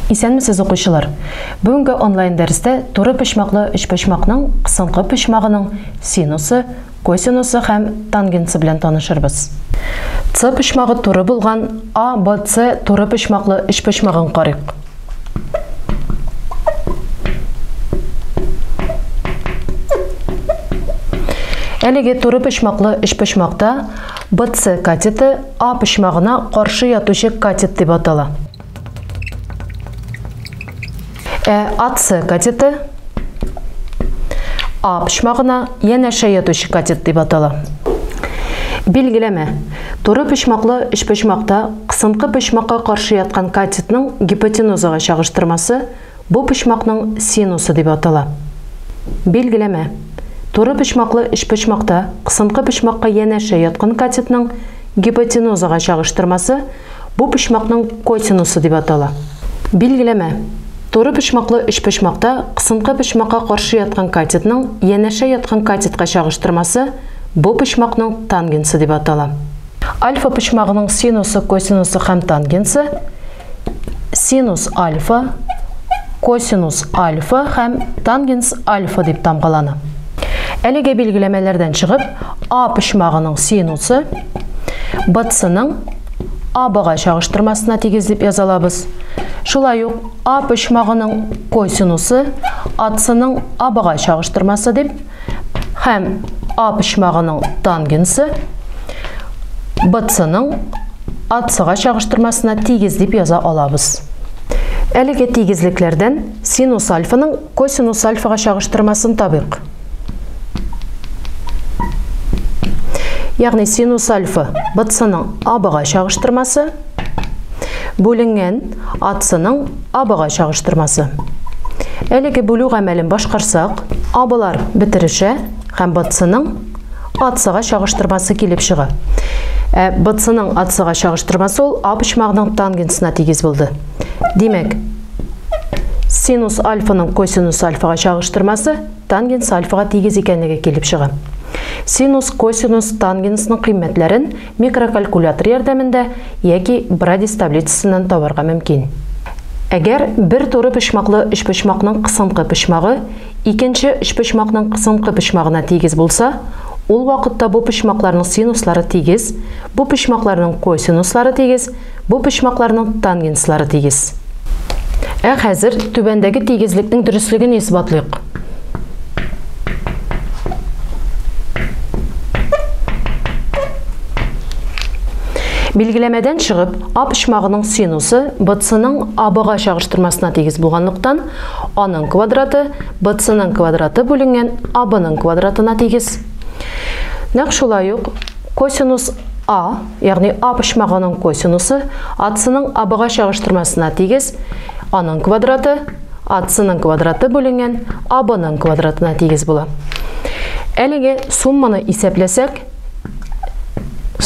Исәнмесез укучылар? Бүгенге онлайн дәрестә туры почмаклы өч почмакның кысынкы почмагының синусы, косинусы һәм тангенсы белән танышырбыз. С почмагы туры булган А, Б, С туры почмаклы өч почмагын карыйк. Әлеге туры почмаклы өч почмакта БЦ катеты А почмагына каршы ятучы катет дип атала. АЦ катеты А почмагына янәшә ятучы катет дип атала. Билгеләмә. Туры почмаклы өч почмакта кысынкы почмакка каршы яткан катетның гипотенузага чагыштырмасы бу почмакның синусы дип атала. Билгеләмә. Туры почмаклы өч почмакта кысынкы почмакка янәшә яткан катетның гипотенузага чагыштырмасы бу почмакның косинусы дип атала. Билгеләмә. Туры почмаклы өч почмакта кысынкы почмакка каршы яткан катетның янәшә яткан катетка чагыштырмасы бу почмакның тангенсы дип атала. Альфа почмагының синусы, косинусы һәм тангенсы синус альфа, косинус альфа һәм тангенс альфа дип тамгалана. Әлеге билгеләмәләрдән чыгып, А почмагының синусы БЦның АБ-га чагыштырмасына тигез дип язалабыз. Шулай ук А почмагының косинусы АЦның АБ-га чагыштырмасы дип һәм А почмагының тангенсы БЦның АЦ-га чагыштырмасына тигез дип яза алабыз. Әлеге тигезлекләрдән синус альфаның косинус альфага чагыштырмасын табыйк. Ягъни синус альфа БЦның АБ-га чагыштырмасы бүленгән АЦның АБ-га чагыштырмасы. Әлеге бүлү гамәлен башкарсак, АБ-лар битерешә һәм БЦның АЦ-га чагыштырмасы килеп чыга. БЦның АЦ-га чагыштырмасы ул А почмагының тангенсына тигез булды. Димәк, синус альфаның косинус альфага чагыштырмасы тангенс альфага тигез икәнлеге килеп чыга. Синус, косинус, тангенсның кыйммәтләрен микрокалькулятор ярдәмендә яки Брадис таблицасыннан табарга мөмкин. Әгәр бер туры почмаклы өч почмакның кысынкы почмагы икенче өч почмакның кысынкы почмагына тигез булса, ул вакытта бу почмакларның синуслары тигез, бу почмакларның косинуслары тигез, бу почмакларның тангенслары тигез. Хәзер түбәндәге тигезлекнең дөрестлеген исбатлыйк. Билгеләмәдән чыгып, А почмагының синусы БЦның АБ-га чагыштырмасына тигез булганлыктан, аның квадраты БЦның квадраты бүленгән АБ-ның квадратына тигез. Нәкъ шулай ук косинус А, ягъни А почмагының косинусы АЦның АБ-га чагыштырмасына тигез, аның квадраты АЦның квадраты бүленгән АБ-ның квадратына тигез була. Әлеге сумманы исәпләсәк,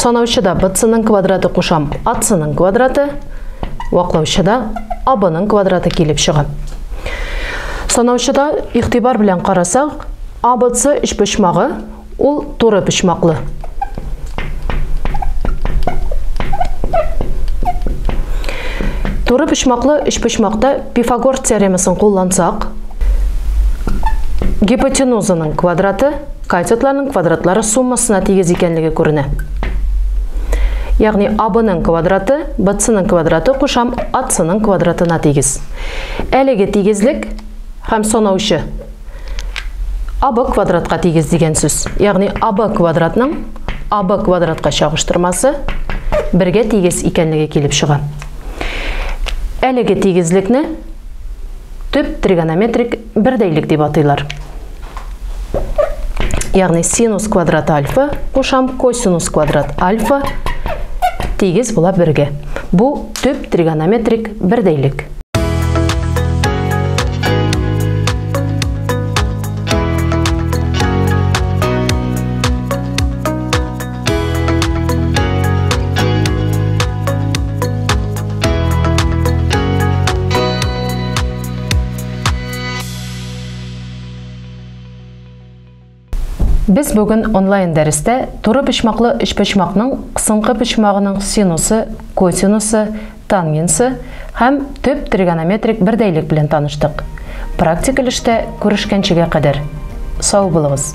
санаучыда БЦның квадраты кушам АЦның квадраты, ваклаучыда АБ-ның квадраты килеп чыга. Санаучыда игътибар белән карасак, АБЦ өч почмагы ул туры почмаклы. Туры почмаклы өч почмакта Пифагор теоремасын куллансак, гипотенузаның квадраты катетларның квадратлары суммасына тигез икәнлеге күренә. Ягъни АБ-ның квадраты БЦның квадраты кушам АЦның квадратына тигез. Әлеге тигезлек һәм санаучы АБ квадратка тигез дигән сүз. Ягъни АБ квадратның АБ квадратка чагыштырмасы бергә тигез икәнлеге килеп чыга. Әлеге тигезлекне төп тригонометрик бердәйлек дип атыйлар. Ягъни синус квадрат альфа кушам косинус квадрат альфа тигез була бергә. Бу төп тригонометрик бердәйлек. Без бүген онлайн дәрестә туры почмаклы өч почмакның кысынкы почмагының синусы, косинусы, тангенсы һәм төп тригонометрик бердәйлек белән таныштык. Практик эштә күрешкәнчегә кадәр. Сау булыгыз!